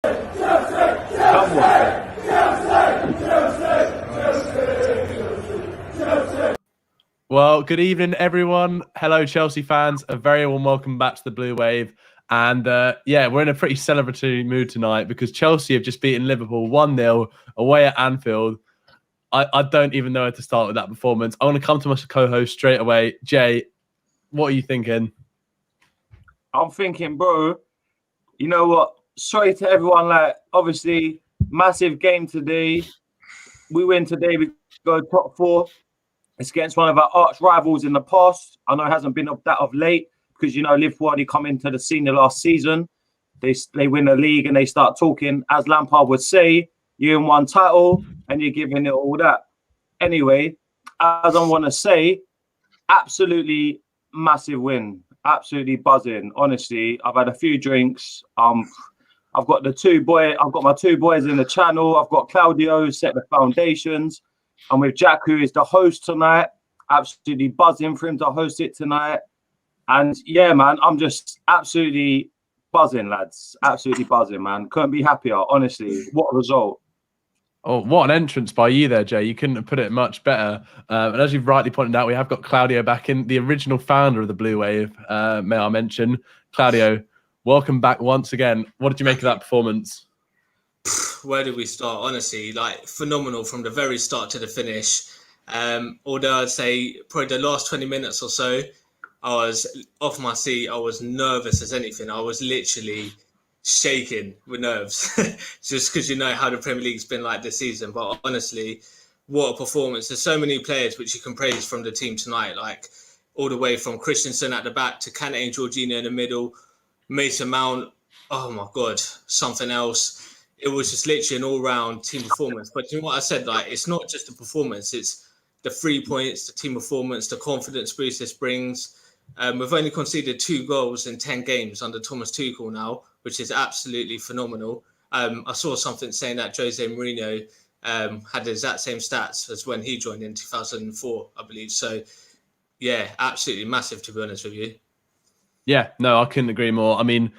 Come on. Well, good evening, everyone. Hello, Chelsea fans. A very warm welcome back to the Blue Wave. And we're in a pretty celebratory mood tonight because Chelsea have just beaten Liverpool 1-0 away at Anfield. I don't even know where to start with that performance. I want to come to my co-host straight away. Jay, what are you thinking? I'm thinking, bro, you know what? Sorry to everyone. Like, obviously, massive game today. We win today. We go top 4. It's against one of our arch rivals in the past. I know it hasn't been that of late because, you know, Liverpool only come into the senior last season. They win the league and they start talking, as Lampard would say, you in one title and you're giving it all that. Anyway, as I want to say, absolutely massive win. Absolutely buzzing. Honestly, I've had a few drinks. I've got my 2 boys in the channel. I've got Claudio who set the foundations. I'm with Jack, who is the host tonight. Absolutely buzzing for him to host it tonight. And yeah, man, I'm just absolutely buzzing, lads. Absolutely buzzing, man. Couldn't be happier, honestly. What a result. Oh, what an entrance by you there, Jay. You couldn't have put it much better. And as you've rightly pointed out, we have got Claudio back in, the original founder of the Blue Wave, may I mention. Claudio, welcome back once again. What did you make of that performance? Where did we start? Honestly, like phenomenal from the very start to the finish. Although I'd say probably the last 20 minutes or so, I was off my seat. I was nervous as anything. I was literally shaking with nerves just because you know how the Premier League's been like this season. But honestly, what a performance. There's so many players which you can praise from the team tonight, like all the way from Christensen at the back to Kante and Jorginho in the middle, Mason Mount. Oh my God, something else. It was just literally an all-round team performance. But you know what I said? Like, it's not just the performance; it's the 3 points, the team performance, the confidence boost this brings. We've only conceded 2 goals in 10 games under Thomas Tuchel now, which is absolutely phenomenal. I saw something saying that Jose Mourinho had the exact same stats as when he joined in 2004, I believe. So, yeah, absolutely massive, to be honest with you. Yeah, no, I couldn't agree more. I mean,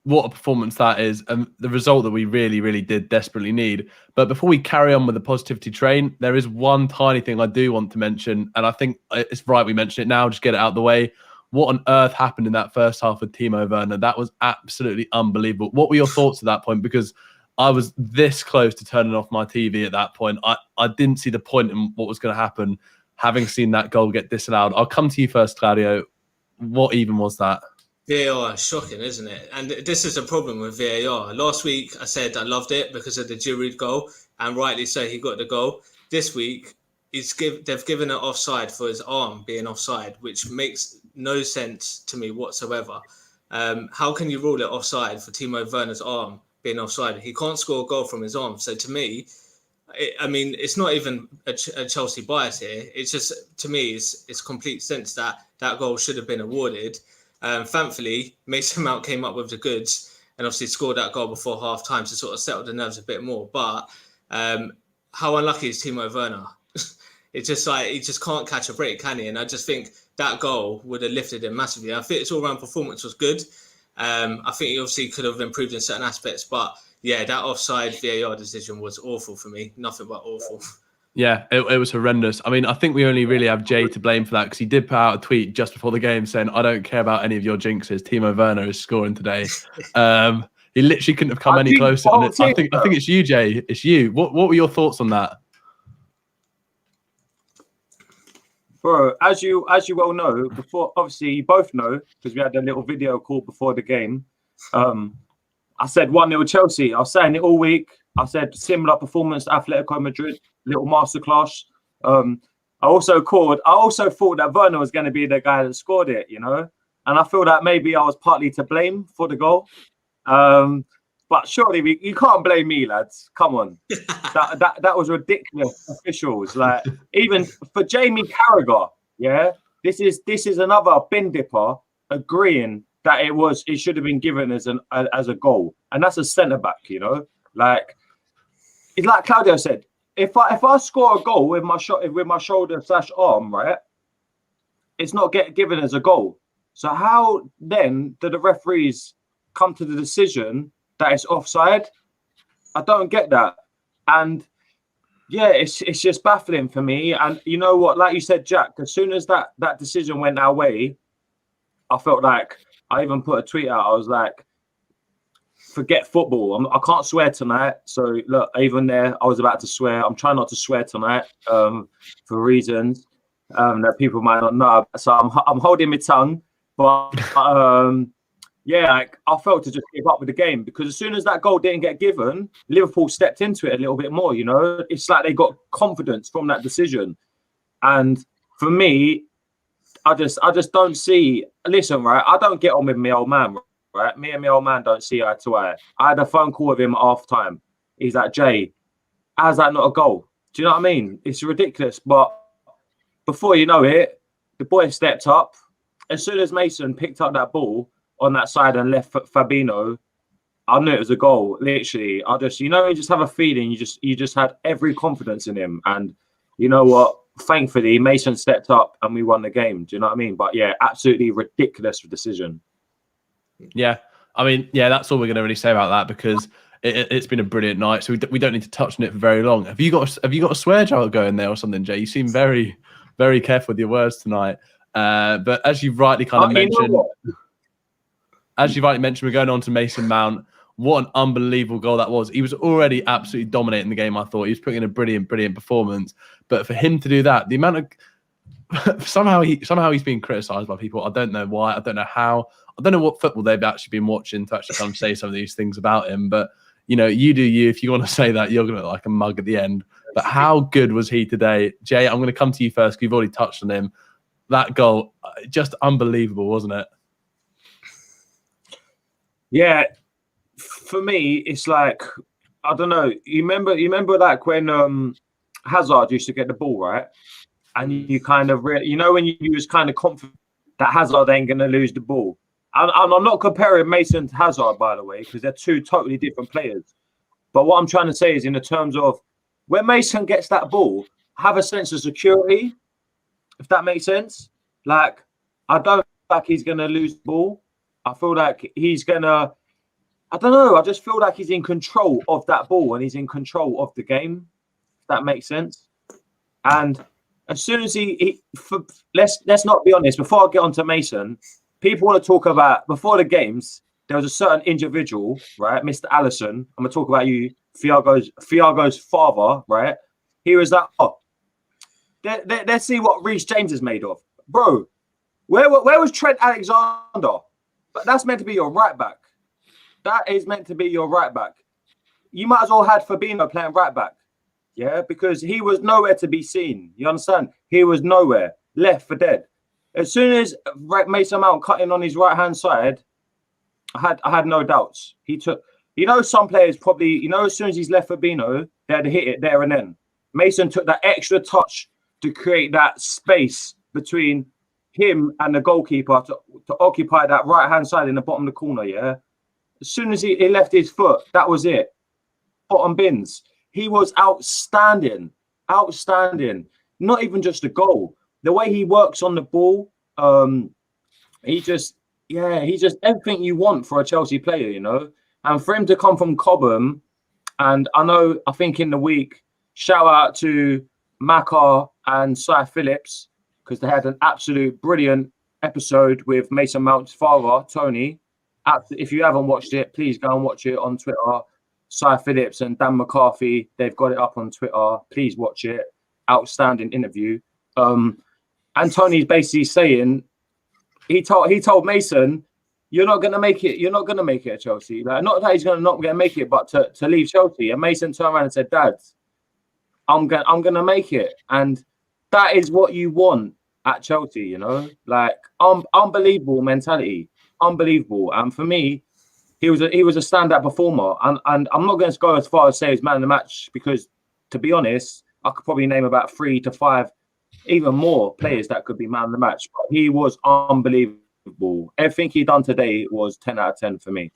what a performance that is, and the result that we really, really did desperately need. But before we carry on with the positivity train, there is one tiny thing I do want to mention, and I think it's right we mention it now, just get it out of the way. What on earth happened in that first half with Timo Werner? That was absolutely unbelievable. What were your thoughts at that point? Because I was this close to turning off my TV at that point. I didn't see the point in what was going to happen, having seen that goal get disallowed. I'll come to you first, Claudio. What even was that? VAR is shocking, isn't it? And this is a problem with VAR. Last week, I said I loved it because of the Giroud goal, and rightly so, he got the goal. This week, they've given it offside for his arm being offside, which makes no sense to me whatsoever. How can you rule it offside for Timo Werner's arm being offside? He can't score a goal from his arm. So to me, it's not even a Chelsea bias here. It's just, to me, it's complete sense that goal should have been awarded. Thankfully, Mason Mount came up with the goods and obviously scored that goal before half time to sort of settle the nerves a bit more. But how unlucky is Timo Werner? It's just like he just can't catch a break, can he? And I just think that goal would have lifted him massively. I think his all-round performance was good. I think he obviously could have improved in certain aspects. But yeah, that offside VAR decision was awful for me. Nothing but awful. Yeah, it was horrendous. I mean, I think we only really have Jay to blame for that because he did put out a tweet just before the game saying, I don't care about any of your jinxes. Timo Werner is scoring today. He literally couldn't have come any closer. And I think it's you, Jay. It's you. What were your thoughts on that? Bro, as you well know, before, obviously you both know, because we had a little video call before the game. I said 1-0 Chelsea. I was saying it all week. I said similar performance to Atletico Madrid, little masterclass. I also thought that Werner was going to be the guy that scored it, you know, and I feel that maybe I was partly to blame for the goal. But surely you can't blame me, lads. Come on, that was ridiculous. Officials, like even for Jamie Carragher, yeah, this is another bin dipper agreeing that it should have been given as a goal, and that's a centre back, you know, like. It's like Claudio said, if I score a goal with my shoulder/arm, right, it's not given as a goal. So how then do the referees come to the decision that it's offside I don't get that. And yeah, it's just baffling for me. And you know what? Like you said, Jack, as soon as that decision went our way, I felt like I even put a tweet out. I was like, forget football. I can't swear tonight. So look, even there, I was about to swear. I'm trying not to swear tonight for reasons that people might not know. So I'm holding my tongue. But yeah, like, I felt to just give up with the game because as soon as that goal didn't get given, Liverpool stepped into it a little bit more. You know, it's like they got confidence from that decision. And for me, I just don't see. Listen, right? I don't get on with my old man. Right, me and my old man don't see eye to eye. I had a phone call with him at half time. He's like, Jay, how's that not a goal? Do you know what I mean? It's ridiculous. But before you know it, the boy stepped up. As soon as Mason picked up that ball on that side and left Fabinho, I knew it was a goal. Literally, you just have a feeling. You just had every confidence in him. And you know what? Thankfully, Mason stepped up and we won the game. Do you know what I mean? But yeah, absolutely ridiculous decision. Yeah, I mean, yeah, that's all we're going to really say about that because it's been a brilliant night. So we don't need to touch on it for very long. Have you got a swear jar going there or something, Jay? You seem very, very careful with your words tonight. But as you've rightly kind of mentioned, we're going on to Mason Mount. What an unbelievable goal that was. He was already absolutely dominating the game. I thought he was putting in a brilliant, brilliant performance. But for him to do that, the amount of somehow he's being criticised by people. I don't know why. I don't know how. I don't know what football they've actually been watching to actually kind of say some of these things about him. But, you know, you do you. If you want to say that, you're going to look like a mug at the end. But how good was he today? Jay, I'm going to come to you first because you've already touched on him. That goal, just unbelievable, wasn't it? Yeah. For me, it's like, I don't know. You remember like when Hazard used to get the ball, right? And you kind of, when you was kind of confident that Hazard ain't going to lose the ball. I'm not comparing Mason to Hazard, by the way, because they're two totally different players. But what I'm trying to say is in the terms of when Mason gets that ball, have a sense of security, if that makes sense. Like, I don't feel like he's going to lose the ball. I feel like he's going to, I don't know, I just feel like he's in control of that ball and he's in control of the game, if that makes sense. And as soon as let's not be honest, before I get on to Mason, people want to talk about, before the games, there was a certain individual, right, Mr. Allison, I'm going to talk about you, Thiago's father, right? He was like, let's see what Reece James is made of. Bro, where was Trent Alexander? But that's meant to be your right back. That is meant to be your right back. You might as well had Fabinho playing right back. Yeah, because he was nowhere to be seen. You understand? He was nowhere. Left for dead. As soon as Mason Mount cut in on his right-hand side, I had no doubts. He took, some players probably, as soon as he's left Fabinho, they had to hit it there and then. Mason took that extra touch to create that space between him and the goalkeeper to occupy that right-hand side in the bottom of the corner, yeah? As soon as he left his foot, that was it. Bottom bins. He was outstanding. Outstanding. Not even just a goal. The way he works on the ball, he's just everything you want for a Chelsea player, And for him to come from Cobham, and I think in the week, shout out to Maka and Cy Phillips, because they had an absolute brilliant episode with Mason Mount's father, Tony. If you haven't watched it, please go and watch it on Twitter. Cy Phillips and Dan McCarthy, they've got it up on Twitter. Please watch it. Outstanding interview. And Tony's basically saying, he told Mason, you're not going to make it. You're not going to make it at Chelsea. Like, not that he's not going to make it, but to leave Chelsea. And Mason turned around and said, Dad, I'm going to make it. And that is what you want at Chelsea, Like, unbelievable mentality. Unbelievable. And for me, he was a standout performer. And I'm not going to go as far as say he's man of the match because, to be honest, I could probably name about 3 to 5, even more players that could be man of the match. But he was unbelievable. Everything he done today was 10 out of 10 for me.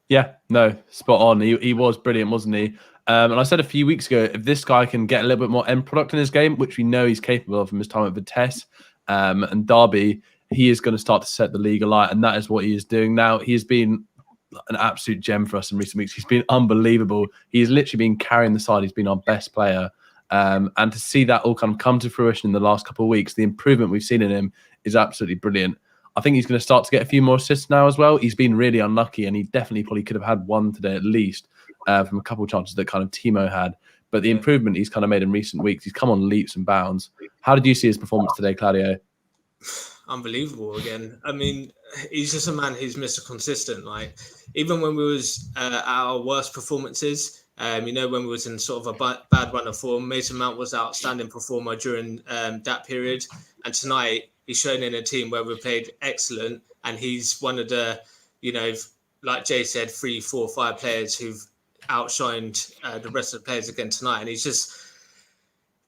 Yeah, no, spot on. He was brilliant, wasn't he? And I said a few weeks ago, if this guy can get a little bit more end product in his game, which we know he's capable of from his time at Vitesse and Derby, he is going to start to set the league alight, and that is what he is doing now. He has been an absolute gem for us in recent weeks. He's been unbelievable. He's literally been carrying the side. He's been our best player. And to see that all kind of come to fruition in the last couple of weeks, the improvement we've seen in him is absolutely brilliant. I think he's going to start to get a few more assists now as well. He's been really unlucky, and he definitely probably could have had one today at least from a couple of chances that kind of Timo had. But the improvement he's kind of made in recent weeks, he's come on leaps and bounds. How did you see his performance today, Claudio? Unbelievable again. I mean, he's just a man who's Mr. Consistent. Like, even when we was at our worst performances, when we was in sort of a bad run of form, Mason Mount was an outstanding performer during that period. And tonight, he's shown in a team where we played excellent. And he's one of the, like Jay said, 3, 4, 5 players who've outshined the rest of the players again tonight. And he's just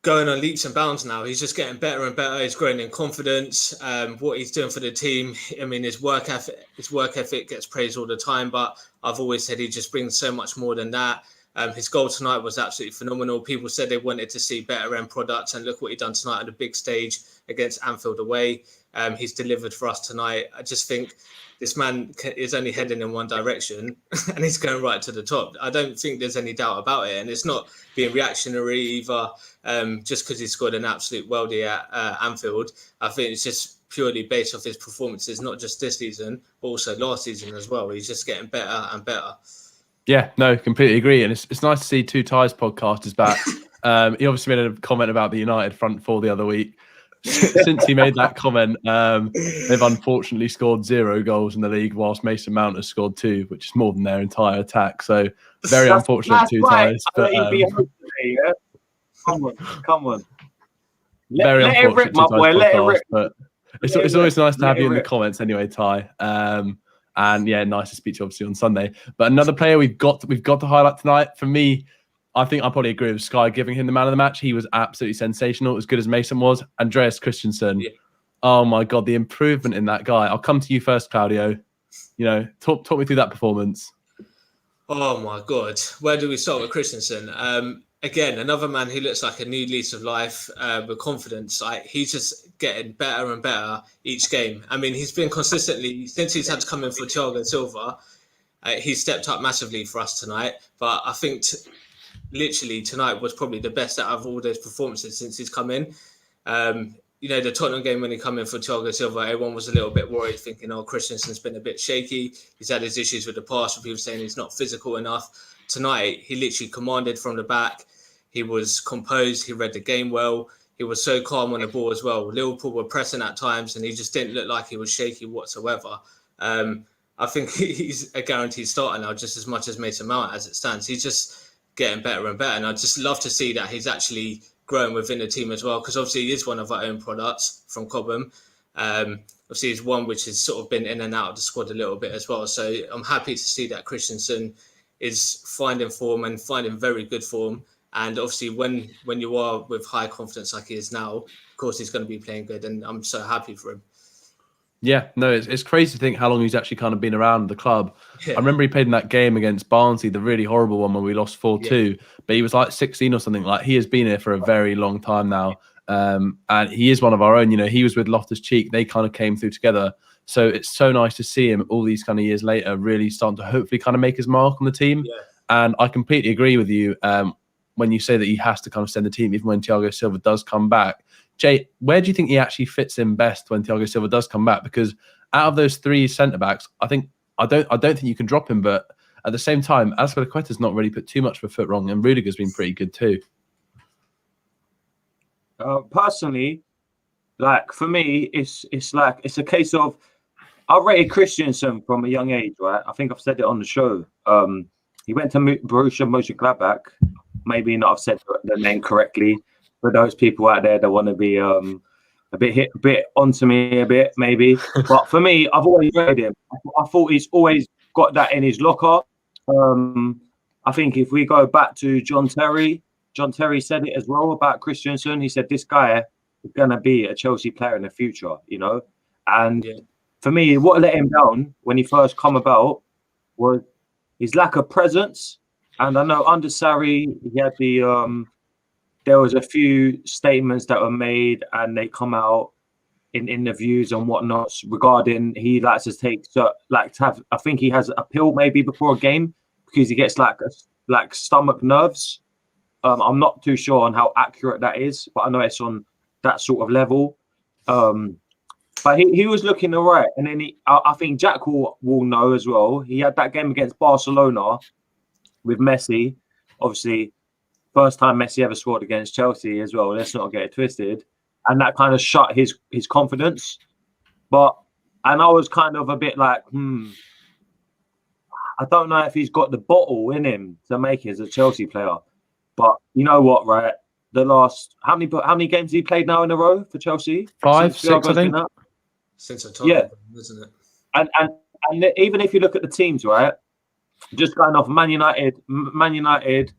going on leaps and bounds now. He's just getting better and better. He's growing in confidence. What he's doing for the team, I mean, his work ethic gets praised all the time, but I've always said he just brings so much more than that. His goal tonight was absolutely phenomenal. People said they wanted to see better end products, and look what he done tonight on the big stage against Anfield away. He's delivered for us tonight. I just think this man is only heading in one direction and he's going right to the top. I don't think there's any doubt about it. And it's not being reactionary either, just because he scored an absolute worldie at Anfield. I think it's just purely based off his performances, not just this season, but also last season as well. He's just getting better and better. Yeah, no, completely agree. And it's nice to see Two Ties podcast is back. He obviously made a comment about the United front four the other week. Since he made that comment, they've unfortunately scored 0 goals in the league, whilst Mason Mount has scored 2, which is more than their entire attack. So very unfortunate, Two Ties. But, come on. Very let unfortunate, it rip, my boy. Let it rip. But it's always nice to have you in the comments anyway, Ty. And yeah, nice to speak to you obviously on Sunday. But another player we've got to highlight tonight, for me, I think I probably agree with Sky giving him the man of the match. He was absolutely sensational, as good as Mason was. Andreas Christensen. Yeah. Oh my God, the improvement in that guy. I'll come to you first, Claudio. Talk me through that performance. Oh my God. Where do we start with Christensen? Again, another man who looks like a new lease of life with confidence. Like, he's just getting better and better each game. I mean, he's been consistently, since he's had to come in for Thiago Silva, he's stepped up massively for us tonight. But I think literally tonight was probably the best out of all those performances since he's come in. The Tottenham game when he come in for Thiago Silva, everyone was a little bit worried, thinking, Christensen's been a bit shaky. He's had his issues with the pass, with people saying he's not physical enough. Tonight, he literally commanded from the back. He was composed. He read the game well. He was so calm on the ball as well. Liverpool were pressing at times, and he just didn't look like he was shaky whatsoever. I think he's a guaranteed starter now, just as much as Mason Mount as it stands. He's just getting better and better. And I just love to see that he's actually growing within the team as well, because obviously he is one of our own products from Cobham. Obviously he's one which has sort of been in and out of the squad a little bit as well. So I'm happy to see that Christensen is finding form and finding very good form. And obviously when you are with high confidence like he is now, of course he's going to be playing good, and I'm so happy for him. Yeah, no, it's crazy to think how long he's actually kind of been around the club. Yeah. I remember he played in that game against Barnsley, the really horrible one when we lost 4-2, but he was like 16 or something. Like, he has been here for a very long time now. And he is one of our own. He was with Loftus-Cheek. They kind of came through together. So it's so nice to see him all these kind of years later really starting to hopefully kind of make his mark on the team. Yeah. And I completely agree with you when you say that he has to kind of send the team even when Thiago Silva does come back. Jay, where do you think he actually fits in best when Thiago Silva does come back? Because out of those 3 centre-backs, I don't think you can drop him. But at the same time, Azpilicueta's not really put too much of a foot wrong, and Rudiger's been pretty good too. Personally, like, for me, it's a case of, I rated Christensen from a young age, right? I think I've said it on the show. He went to Borussia Mönchengladbach. Maybe not have said the name correctly. For those people out there that want to be a bit onto me a bit, maybe. But for me, I've always rated him. I thought he's always got that in his locker. I think if we go back to John Terry said it as well about Christensen. He said this guy is going to be a Chelsea player in the future, And for me, what let him down when he first come about was his lack of presence. And I know under Sarri, he had there was a few statements that were made, and they come out in interviews and whatnot regarding he likes to take I think he has a pill maybe before a game because he gets like stomach nerves. I'm not too sure on how accurate that is, but I know it's on that sort of level. But he was looking all right. And then I think Jack will know as well. He had that game against Barcelona with Messi. Obviously, first time Messi ever scored against Chelsea as well. Let's not get it twisted. And that kind of shut his confidence. And I was kind of a bit like, I don't know if he's got the bottle in him to make it as a Chelsea player. But you know what, right? The last how many games have he played now in a row for Chelsea? 5, 6, I think. Since I told him, isn't it? And even if you look at the teams, right? Just going off Man United,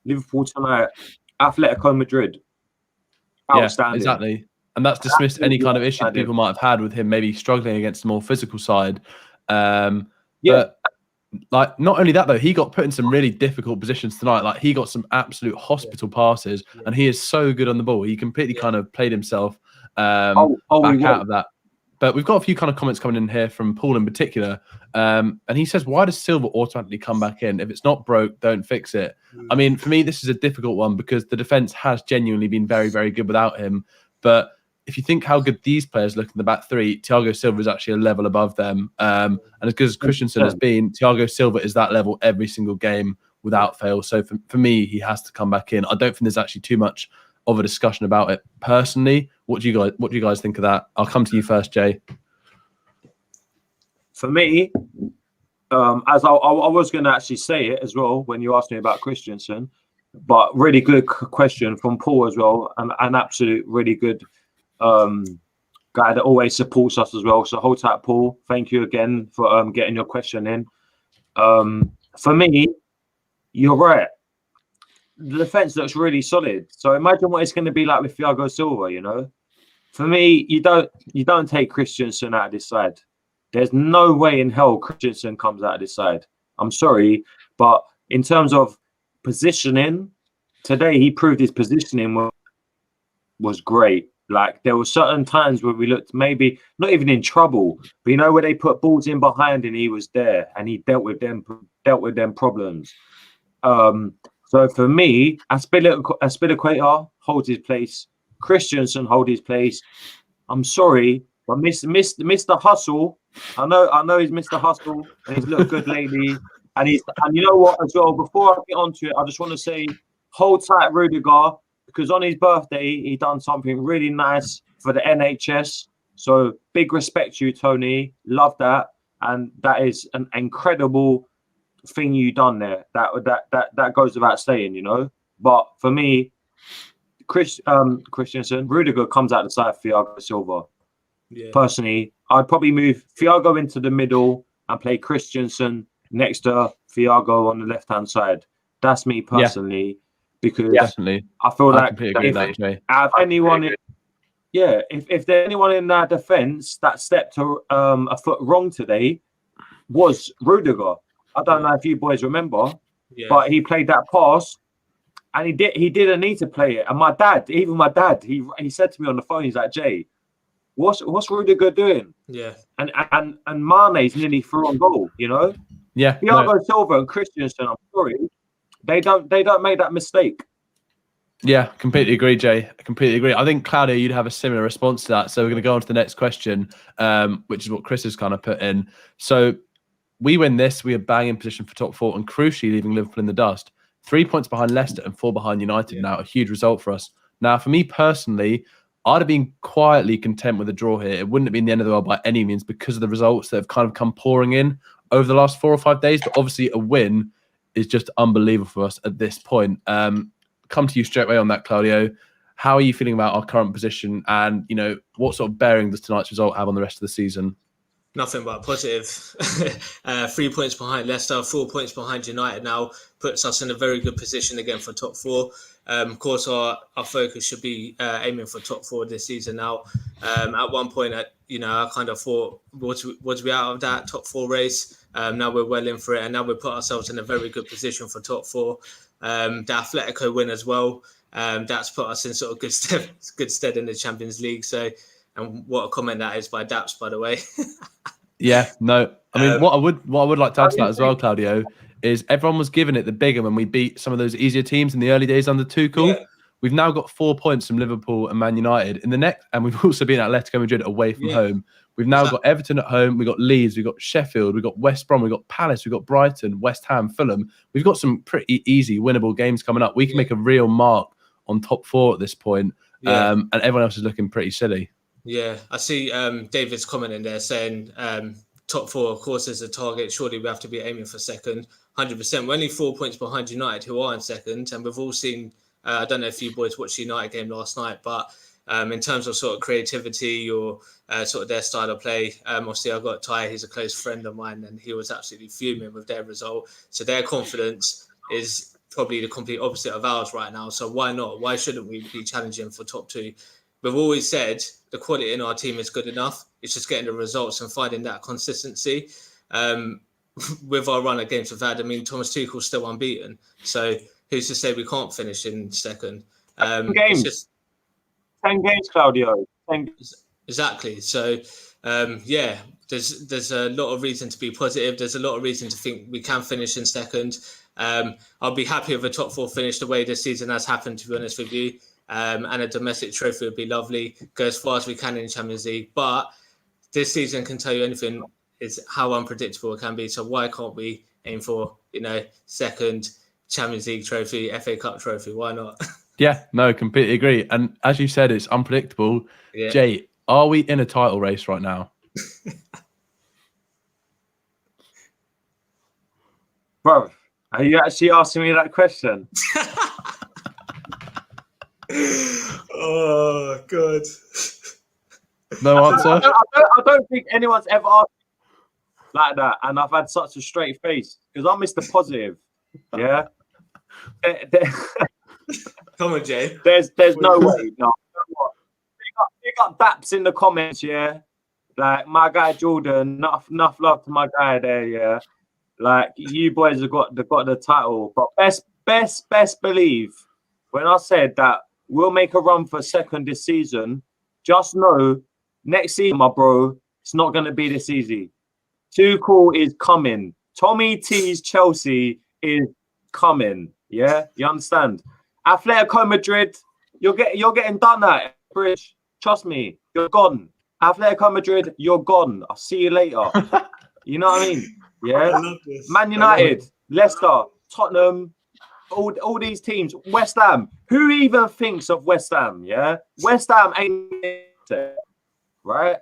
Liverpool tonight, Atletico Madrid. Outstanding. Yeah, exactly. And that's dismissed any kind of issue that people might have had with him maybe struggling against the more physical side. But like, not only that though, he got put in some really difficult positions tonight. Like, he got some absolute hospital passes, and he is so good on the ball. He completely kind of played himself back out of that. But we've got a few kind of comments coming in here from Paul in particular. And he says, why does Silva automatically come back in? If it's not broke, don't fix it. I mean, for me, this is a difficult one because the defense has genuinely been very, very good without him. But if you think how good these players look in the back three, Thiago Silva is actually a level above them. And as good as Christensen has been, Thiago Silva is that level every single game without fail. So for me, he has to come back in. I don't think there's actually too much of a discussion about it personally. What do you guys think of that? I'll come to you first, Jay. For me, as I was going to actually say it as well when you asked me about Christensen, but really good question from Paul as well, and an absolute really good guy that always supports us as well. So hold tight, Paul. Thank you again for getting your question in. For me, you're right. The defense looks really solid. So imagine what it's going to be like with Thiago Silva. You know, for me, you don't take Christensen out of this side. There's no way in hell Christensen comes out of this side. I'm sorry, but in terms of positioning, today he proved his positioning was great. Like, there were certain times where we looked maybe not even in trouble, but you know, where they put balls in behind and he was there and he dealt with them problems. So for me, Aspilicueta holds his place. Christensen holds his place. I'm sorry, but Mr. Hustle, I know he's Mr. Hustle and he's looked good lately. And you know what as well, before I get onto it, I just want to say, hold tight, Rudiger, because on his birthday, he done something really nice for the NHS. So big respect to you, Tony. Love that. And that is an incredible thing you done there. That goes without saying, you know. But for me, Christensen, Rudiger comes out the side of Thiago Silva. Yeah. Personally, I'd probably move Thiago into the middle and play Christensen next to Thiago on the left-hand side. That's me personally, because definitely. I feel like if there's anyone in that defense that stepped a foot wrong today, was Rudiger. I don't know if you boys remember, but he played that pass, and he didn't need to play it. And my dad, he said to me on the phone, he's like, Jay, what's Rudiger doing? Yeah. And Mane's nearly through on goal, you know? Yeah. Thiago Silva and Christensen, I'm sorry, they don't make that mistake. Yeah, completely agree, Jay. I completely agree. I think, Claudio, you'd have a similar response to that. So we're going to go on to the next question, which is what Chris has kind of put in. So we win this, we are bang in position for top four and crucially leaving Liverpool in the dust. 3 points behind Leicester and 4 behind United now, a huge result for us. Now, for me personally, I'd have been quietly content with a draw here. It wouldn't have been the end of the world by any means because of the results that have kind of come pouring in over the last 4 or 5 days. But obviously a win is just unbelievable for us at this point. Come to you straight away on that, Claudio. How are you feeling about our current position, and you know, what sort of bearing does tonight's result have on the rest of the season? Nothing but positive. 3 points behind Leicester, 4 points behind United now puts us in a very good position again for top four. Of course, our focus should be aiming for top four this season now. At one point, I kind of thought, was we out of that top four race? Now we're well in for it, and now we put ourselves in a very good position for top four. The Atletico win as well. That's put us in sort of good stead in the Champions League. So And what a comment that is by Daps, by the way. Yeah, no. I mean, what I would like to add to that as well, Claudio, is everyone was giving it the bigger when we beat some of those easier teams in the early days under Tuchel. Yeah. We've now got 4 points from Liverpool and Man United in the next, and we've also been Atletico Madrid away from home. We've now got Everton at home. We've got Leeds. We've got Sheffield. We've got West Brom. We've got Palace. We've got Brighton, West Ham, Fulham. We've got some pretty easy, winnable games coming up. We can make a real mark on top 4 at this point, and everyone else is looking pretty silly. Yeah, I see David's comment in there saying top 4, of course, is a target. Surely we have to be aiming for second. 100%. We're only 4 points behind United, who are in second, and we've all seen. I don't know if you boys watched the United game last night, but in terms of sort of creativity or sort of their style of play, obviously I've got Ty, he's a close friend of mine, and he was absolutely fuming with their result. So their confidence is probably the complete opposite of ours right now. So why not? Why shouldn't we be challenging for top 2? We've always said the quality in our team is good enough. It's just getting the results and finding that consistency. With our run of games we've had, I mean, Thomas Tuchel's still unbeaten. So who's to say we can't finish in second? 10 games. 10 games, Claudio. 10 games. Exactly. So, there's a lot of reason to be positive. There's a lot of reason to think we can finish in second. I'll be happy with a top 4 finish the way this season has happened, to be honest with you. And a domestic trophy would be lovely. Go as far as we can in Champions League. But this season can tell you anything is how unpredictable it can be. So why can't we aim for, second Champions League trophy, FA Cup trophy? Why not? Yeah, no, completely agree. And as you said, it's unpredictable. Yeah. Jay, are we in a title race right now? Bro, are you actually asking me that question? Oh, God. No answer? I don't think anyone's ever asked like that, and I've had such a straight face because I'm Mr. Positive. Yeah. Come on, Jay. There's no way. No. Big up Daps in the comments, yeah. Like my guy Jordan, enough love to my guy there, yeah. Like you boys have got the title, but best believe when I said that we'll make a run for second this season, just know next season, my bro, it's not gonna be this easy. Tuchel is coming. Tommy T's Chelsea is coming. Yeah, you understand? Atletico Madrid, you're getting done at Bridge. Trust me, you're gone. Atletico Madrid, you're gone. I'll see you later. You know what I mean? Yeah. Man United, Leicester, Tottenham, all these teams. West Ham. Who even thinks of West Ham? Yeah, West Ham ain't it, right.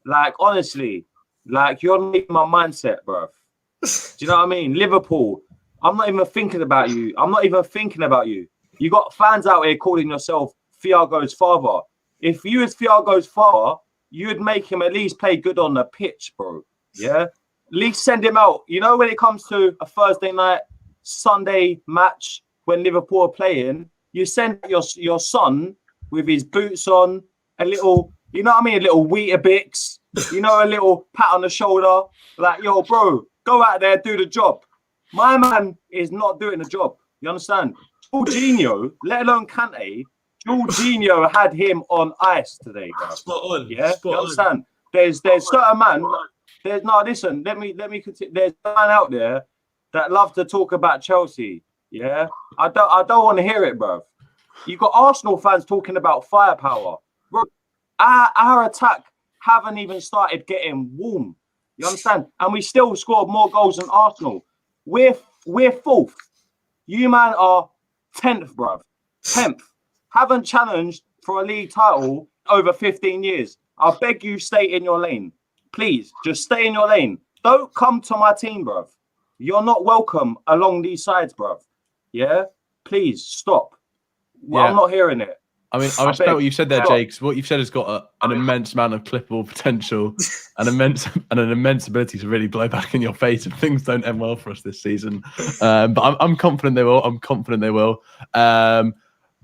Like honestly, like you're not my mindset, bro. Do you know what I mean? Liverpool. I'm not even thinking about you. You got fans out here calling yourself Thiago's father. If you was Thiago's father, you'd make him at least play good on the pitch, bro. Yeah? At least send him out. You know, when it comes to a Thursday night, Sunday match, when Liverpool are playing, you send your son with his boots on, a little, you know what I mean? A little Weetabix, a little pat on the shoulder. Like, yo, bro, go out there, do the job. My man is not doing the job. You understand? Jorginho, let alone Kante, Jorginho had him on ice today, bro. Spot on. Yeah, Spot you understand? On. There's certain man. Listen. Let me continue. There's a man out there that love to talk about Chelsea. Yeah, I don't want to hear it, bro. You got Arsenal fans talking about firepower, bro. Our attack haven't even started getting warm. You understand? And we still scored more goals than Arsenal. We're fourth. You man are 10th, bruv. 10th. Haven't challenged for a league title over 15 years. I beg you, stay in your lane. Please, just stay in your lane. Don't come to my team, bruv. You're not welcome along these sides, bruv. Yeah? Please, stop. Well, yeah. I'm not hearing it. I mean, I respect what you said there, Jake. What you've said has got an immense amount of clippable potential and an immense ability to really blow back in your face if things don't end well for us this season. But I'm confident they will.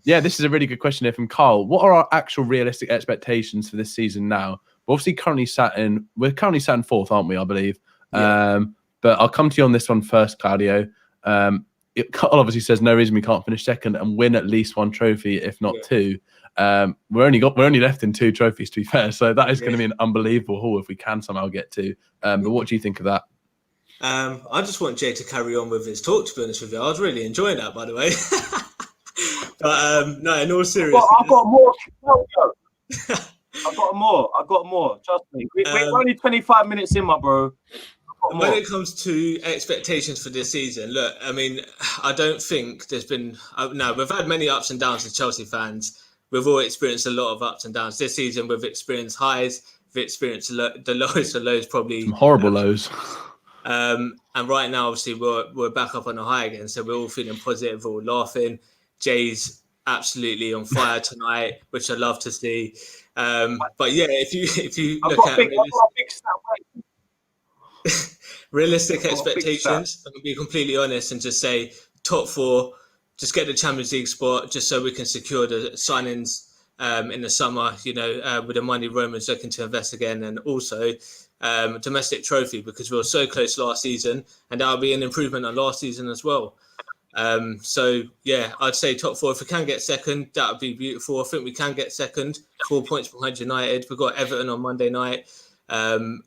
Yeah, this is a really good question here from Carl. What are our actual realistic expectations for this season now? We're obviously currently sat in fourth, aren't we? I believe. Yeah. But I'll come to you on this one first, Claudio. Carl obviously says no reason we can't finish second and win at least one trophy, if not two. We're only left in 2 trophies, to be fair. So that is going to be an unbelievable haul if we can somehow get to. But what do you think of that? I just want Jay to carry on with his talk, to be honest with you. I was really enjoying that, by the way. But no, in all seriousness, I've got more. I've got more. Trust me. We're only 25 minutes in, my bro. When it comes to expectations for this season, look, I mean, I don't think there's been. No, we've had many ups and downs as Chelsea fans. We've all experienced a lot of ups and downs this season. We've experienced highs. We've experienced the lowest of lows, probably some horrible lows. And right now, obviously, we're back up on a high again. So we're all feeling positive, we're all laughing. Jay's absolutely on fire tonight, which I love to see. But yeah, if you look at realistic expectations, I'm gonna be completely honest and just say top 4, just get the Champions League spot, just so we can secure the signings in the summer. You know, with the money Roman's looking to invest again, and also domestic trophy, because we were so close last season, and that'll be an improvement on last season as well. So yeah, I'd say top 4. If we can get second, that would be beautiful. I think we can get second, 4 points behind United. We've got Everton on Monday night.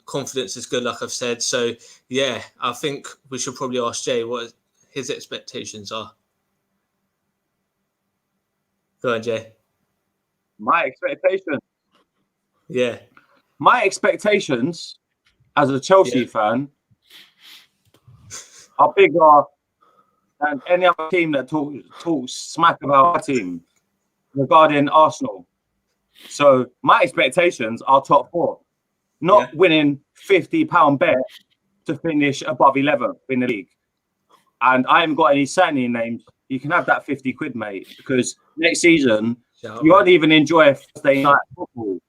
Confidence is good, like I've said. So yeah, I think we should probably ask Jay what his expectations are. Go on, Jay. My expectations. Yeah. My expectations as a Chelsea fan are bigger than any other team that talks smack about our team regarding Arsenal. So my expectations are top 4, not winning £50 bet to finish above 11th in the league. And I haven't got any signing names. You can have that 50 quid, mate, because next season you won't even enjoy Thursday night football.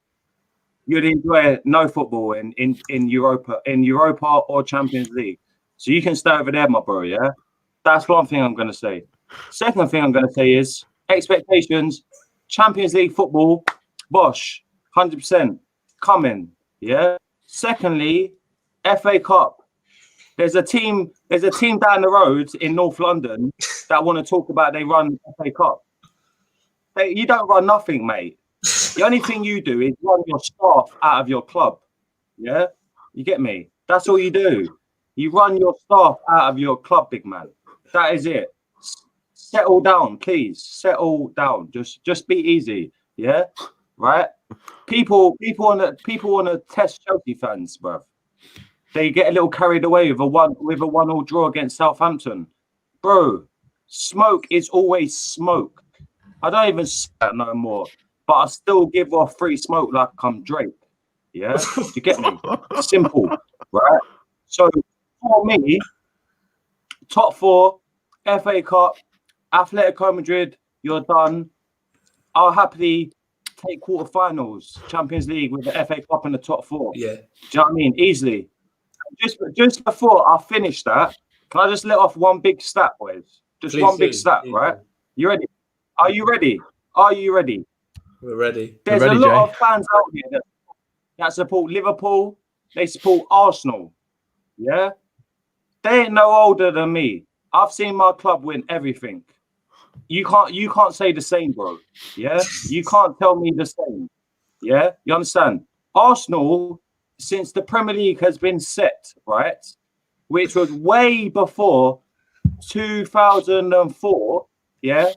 You'd enjoy no football in Europa or Champions League. So you can stay over there, my bro, yeah? That's one thing I'm going to say. Second thing I'm going to say is expectations, Champions League football, Bosch, 100% coming, yeah? Secondly, FA Cup. There's a team down the road in North London that want to talk about they run FA Cup. You don't run nothing, mate. The only thing you do is run your staff out of your club. Yeah? You get me? That's all you do. You run your staff out of your club, big man. That is it. Settle down, please. Settle down. Just be easy. Yeah? Right? People want to test Chelsea fans, bruv. They get a little carried away with a 1-1 draw against Southampton. Bro, smoke is always smoke. I don't even smoke no more, but I still give off free smoke like I'm Drake. Yeah? You get me? Simple, right? So for me, top 4, FA Cup, Atletico Madrid, you're done. I'll happily take quarterfinals, Champions League with the FA Cup in the top 4. Yeah. Do you know what I mean? Easily. Just before I finish that, can I just let off one big stat, boys? Just one big stat, right? You ready? Are you ready? Are you ready? We're ready. There's a lot of fans out here that support Liverpool. They support Arsenal. Yeah? They ain't no older than me. I've seen my club win everything. You can't say the same, bro. Yeah? You can't tell me the same. Yeah? You understand? Arsenal, since the Premier League has been set, right, which was way before 2004, yeah,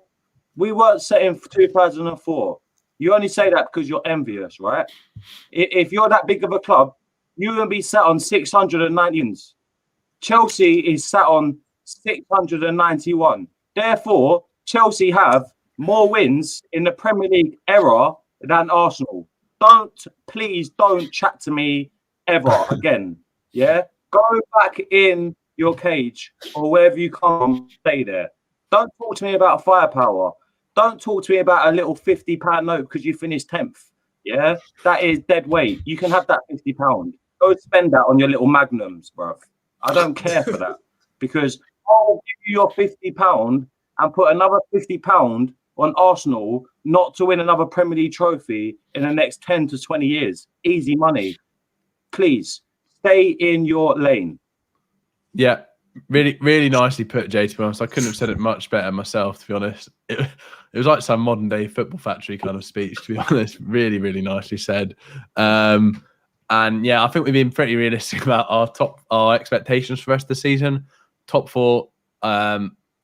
we weren't set in 2004. You only say that because you're envious, right? If you're that big of a club, you're going to be sat on 690 wins. Chelsea is sat on 691. Therefore, Chelsea have more wins in the Premier League era than Arsenal. Please don't chat to me ever again. Yeah? Go back in your cage or wherever you come from, stay there. Don't talk to me about firepower. Don't talk to me about a little £50 note because you finished 10th. Yeah? That is dead weight. You can have that £50. Go spend that on your little magnums, bruv. I don't care for that because I'll give you your £50 and put another £50 on Arsenal not to win another Premier League trophy in the next 10 to 20 years. Easy money. Please stay in your lane. Yeah, Really, really nicely put, Jay, to be honest. I couldn't have said it much better myself, to be honest. It was like some modern day Football Factory kind of speech, to be honest. Really, really nicely said. And yeah, I think we've been pretty realistic about our expectations for the rest of the season. Top 4,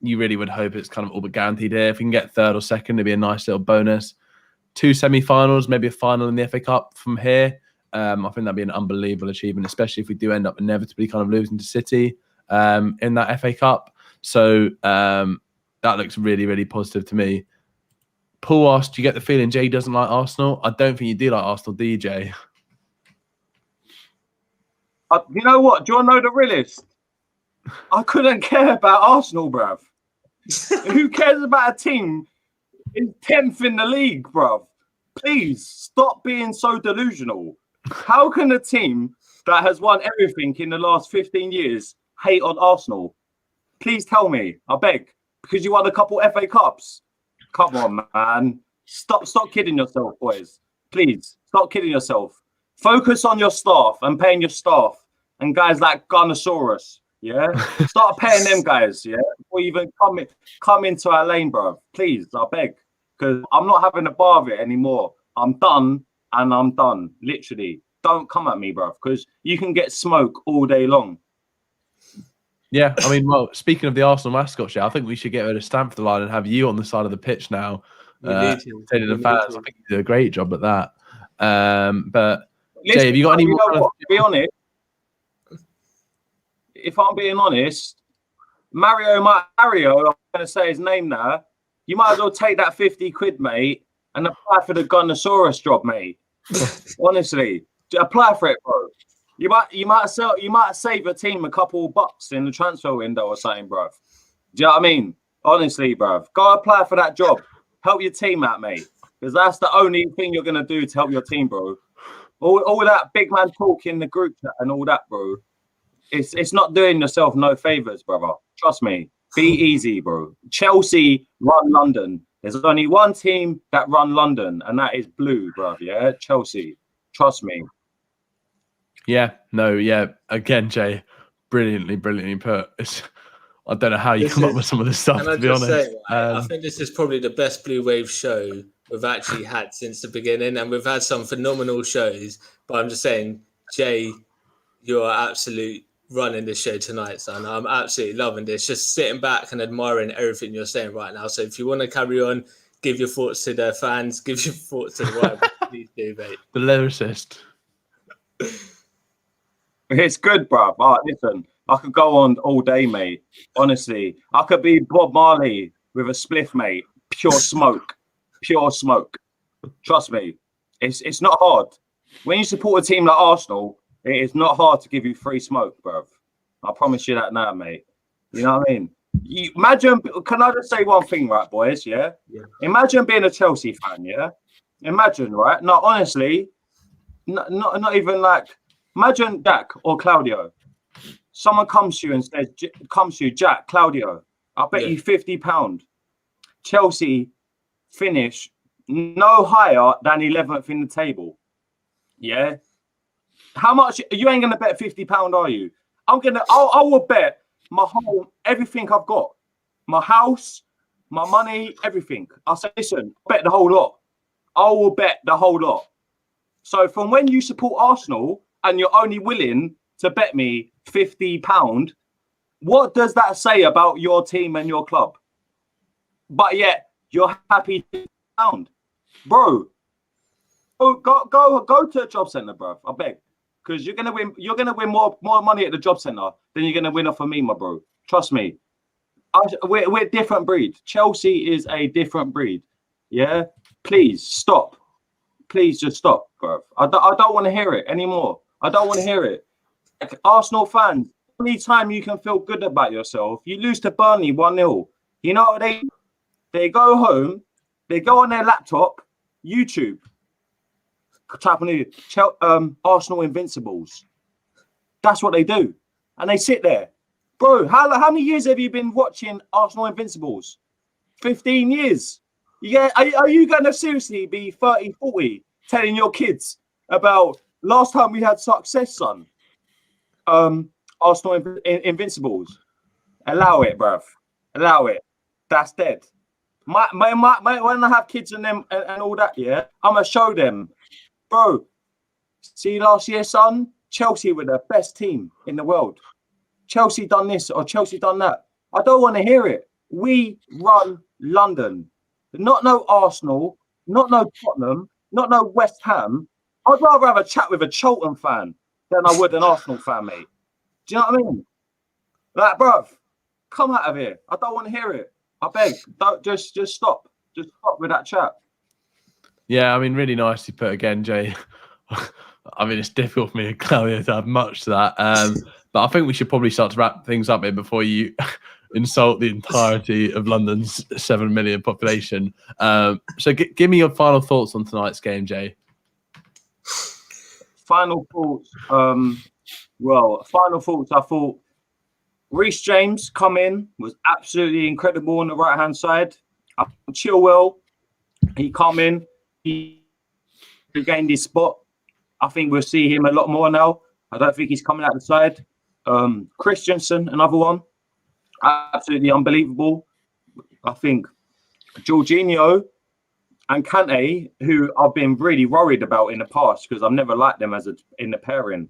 you really would hope it's kind of all but guaranteed here. If we can get 3rd or 2nd, it'd be a nice little bonus. 2 semi-finals, maybe a final in the FA Cup from here. I think that'd be an unbelievable achievement, especially if we do end up inevitably kind of losing to City in that FA Cup. So that looks really, really positive to me. Paul asked, do you get the feeling Jay doesn't like Arsenal? I don't think you do like Arsenal, do you, Jay? You know what? Do you want to know the realist? I couldn't care about Arsenal, bruv. Who cares about a team in 10th in the league, bruv? Please stop being so delusional. How can a team that has won everything in the last 15 years hate on Arsenal? Please tell me, I beg, because you won a couple FA Cups. Come on, man. Stop kidding yourself, boys. Please, stop kidding yourself. Focus on your staff and paying your staff and guys like Gunnosaurus, yeah? Start paying them guys, yeah? Before you even come into our lane, bro. Please, I beg. Because I'm not having a bar of it anymore. I'm done, and I'm done. Literally. Don't come at me, bro, because you can get smoke all day long. Yeah, I mean, well, speaking of the Arsenal mascot show, I think we should get rid of Stamford Line and have you on the side of the pitch now. Telling the fans, I think you do a great job at that. But listen, Jay, have you got any more? To be honest, if I'm being honest, Mario, I'm going to say his name now. You might as well take that 50 quid, mate, and apply for the Gunnosaurus job, mate. Honestly, apply for it, bro. You might save a team a couple bucks in the transfer window or something, bro. Do you know what I mean? Honestly, bro, go apply for that job. Help your team out, mate, because that's the only thing you're gonna do to help your team, bro. All that big man talk in the group chat and all that, bro. It's not doing yourself no favors, brother. Trust me. Be easy, bro. Chelsea run London. There's only one team that run London, and that is blue, bro. Yeah, Chelsea. Trust me. Yeah, no, yeah. Again, Jay, brilliantly put. I don't know how you come up with some of this stuff, to be honest. Say, I think this is probably the best Blue Wave show we've actually had since the beginning, and we've had some phenomenal shows. But I'm just saying, Jay, you're absolute running this show tonight, son. I'm absolutely loving this. Just sitting back and admiring everything you're saying right now. So if you want to carry on, give your thoughts to the fans, give your thoughts to the rivals, please do, mate. The lyricist. It's good, bruv. Oh, listen, I could go on all day, mate. Honestly, I could be Bob Marley with a spliff, mate. Pure smoke. Pure smoke. Trust me. It's not hard. When you support a team like Arsenal, it is not hard to give you free smoke, bruv. I promise you that now, mate. You know what I mean? Imagine, can I just say one thing, right, boys? Yeah? Imagine being a Chelsea fan, yeah? Imagine, right? No, honestly, not even like, imagine Jack or Claudio. Someone comes to you and says, Jack, Claudio, I'll bet you £50. Chelsea finish no higher than 11th in the table. Yeah? How much? You ain't going to bet £50, are you? I will bet my whole, everything I've got. My house, my money, everything. I'll say, listen, bet the whole lot. I will bet the whole lot. So from when you support Arsenal and you're only willing to bet me £50, what does that say about your team and your club? But yet you're happy £50, bro. Go to a job centre, bro. I beg, because you're gonna win. You're gonna win more money at the job centre than you're gonna win off of me, my bro. Trust me. We're a different breed. Chelsea is a different breed. Yeah. Please stop. Please just stop, bro. I don't want to hear it anymore. I don't want to hear it. Like, Arsenal fans, anytime you can feel good about yourself, you lose to Burnley 1-0. You know what they go home, they go on their laptop, YouTube, type on Arsenal Invincibles. That's what they do. And they sit there. Bro, how many years have you been watching Arsenal Invincibles? 15 years. Yeah, are you going to seriously be 30, 40 telling your kids about last time we had success, son? Arsenal Invincibles. Allow it, bruv. Allow it. That's dead. When I have kids and them and all that, yeah, I'm gonna show them, bro. See last year, son, Chelsea were the best team in the world. Chelsea done this or Chelsea done that. I don't want to hear it. We run London, not no Arsenal, not no Tottenham, not no West Ham. I'd rather have a chat with a Charlton fan than I would an Arsenal fan, mate. Do you know what I mean? Like, bruv, come out of here. I don't want to hear it. I beg. Don't just stop. Just stop with that chat. Yeah, I mean, really nicely put again, Jay. I mean, it's difficult for me and Claudio to have much to that. But I think we should probably start to wrap things up here before you insult the entirety of London's 7 million population. So give me your final thoughts on tonight's game, Jay. Final thoughts. I thought Reece James come in was absolutely incredible on the right-hand side. Chilwell, he come in, he regained his spot. I think we'll see him a lot more now. I don't think he's coming out the side. Christensen, another one, absolutely unbelievable. I think Jorginho and Kante, who I've been really worried about in the past because I've never liked them in the pairing.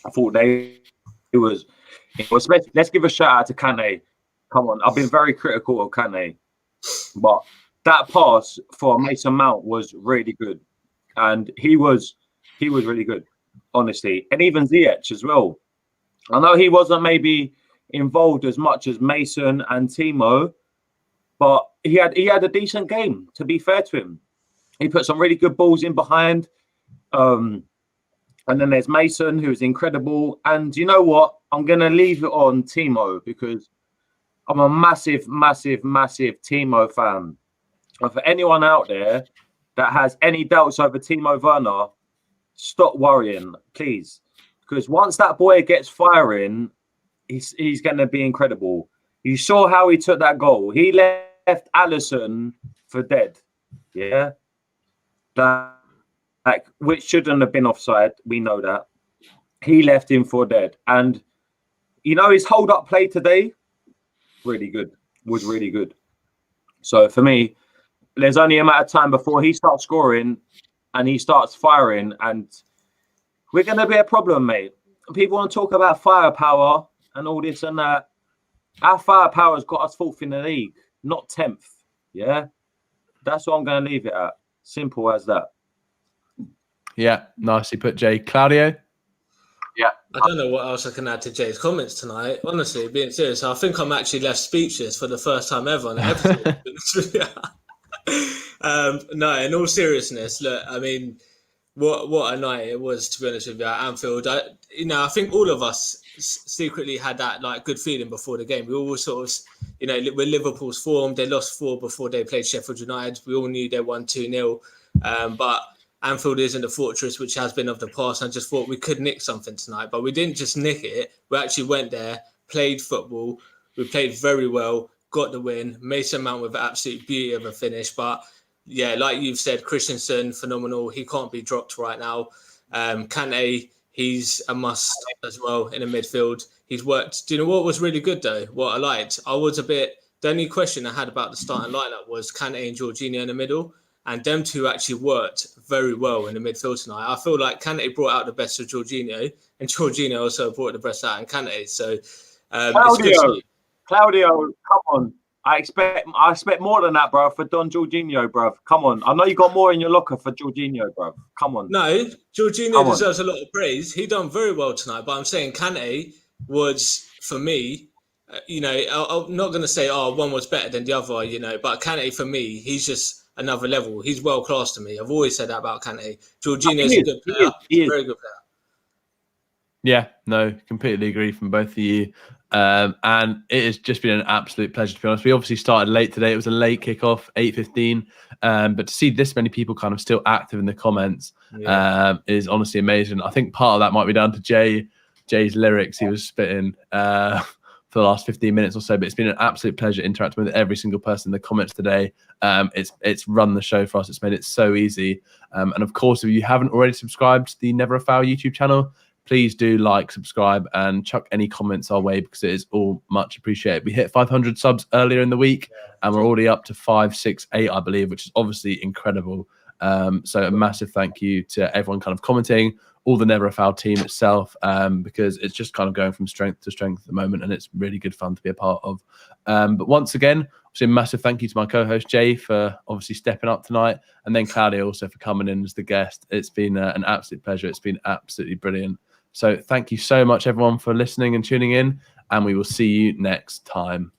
I thought it was. Let's give a shout out to Kante. Come on, I've been very critical of Kante, but that pass for Mason Mount was really good, and he was really good, honestly, and even Ziyech as well. I know he wasn't maybe involved as much as Mason and Timo, but he had a decent game. To be fair to him, he put some really good balls in behind. And then there's Mason, who's incredible. And you know what? I'm going to leave it on Timo because I'm a massive, massive, massive Timo fan. And for anyone out there that has any doubts over Timo Werner, stop worrying, please. Because once that boy gets firing, he's going to be incredible. You saw how he took that goal. He left Alisson for dead. Yeah? Which shouldn't have been offside. We know that. He left him for dead. And, you know, his hold-up play today, really good. Was really good. So, for me, there's only a matter of time before he starts scoring and he starts firing. And we're going to be a problem, mate. People want to talk about firepower and all this and that. Our firepower has got us 4th in the league, not 10th. Yeah? That's what I'm going to leave it at. Simple as that. Yeah, nicely put, Jay. Claudio? Yeah. I don't know what else I can add to Jay's comments tonight. Honestly, being serious, I think I'm actually left speechless for the first time ever on an episode. No, in all seriousness, look, I mean, what a night it was, to be honest with you, at Anfield. I think all of us secretly had that like good feeling before the game. We all sort of, with Liverpool's form, they lost 4 before they played Sheffield United. We all knew they won 2-0, but Anfield isn't the fortress which has been of the past. I just thought we could nick something tonight, but we didn't just nick it. We actually went there, played football. We played very well, got the win. Mason Mount with absolute beauty of a finish. But yeah, like you've said, Christensen, phenomenal. He can't be dropped right now. Kante, he's a must as well in the midfield. He's worked. Do you know what was really good though? What I liked? The only question I had about the starting lineup was Kante and Jorginho in the middle. And them two actually worked very well in the midfield tonight. I feel like Kante brought out the best of Jorginho, and Jorginho also brought the best out in Kante. So, Claudio, come on! I expect more than that, bro. For Don Jorginho, bro. Come on! I know you got more in your locker for Jorginho, bro. Come on. No, Jorginho deserves a lot of praise. He done very well tonight. But I'm saying Kante was, for me, I'm not going to say one was better than the other, but Kante for me, he's just another level. He's world class to me. I've always said that about Kante. Jorginho's a good player. He's a very good player. Yeah, no, completely agree from both of you. And it has just been an absolute pleasure, to be honest. We obviously started late today. It was a late kickoff, 8:15. But to see this many people kind of still active in the comments is honestly amazing. I think part of that might be down to Jay's lyrics he was spitting for the last 15 minutes or so, but it's been an absolute pleasure interacting with every single person in the comments today. It's run the show for us. It's made it so easy. And of course, if you haven't already subscribed to the Never a Foul YouTube channel, please do like, subscribe, and chuck any comments our way because it is all much appreciated. We hit 500 subs earlier in the week, and we're already up to 5, 6, 8, I believe, which is obviously incredible. So a massive thank you to everyone kind of commenting, all the Never a Foul team itself, because it's just kind of going from strength to strength at the moment, and it's really good fun to be a part of. But once again, obviously a massive thank you to my co-host Jay for obviously stepping up tonight, and then Claudia also for coming in as the guest. It's been an absolute pleasure. It's been absolutely brilliant. So thank you so much, everyone, for listening and tuning in, and we will see you next time.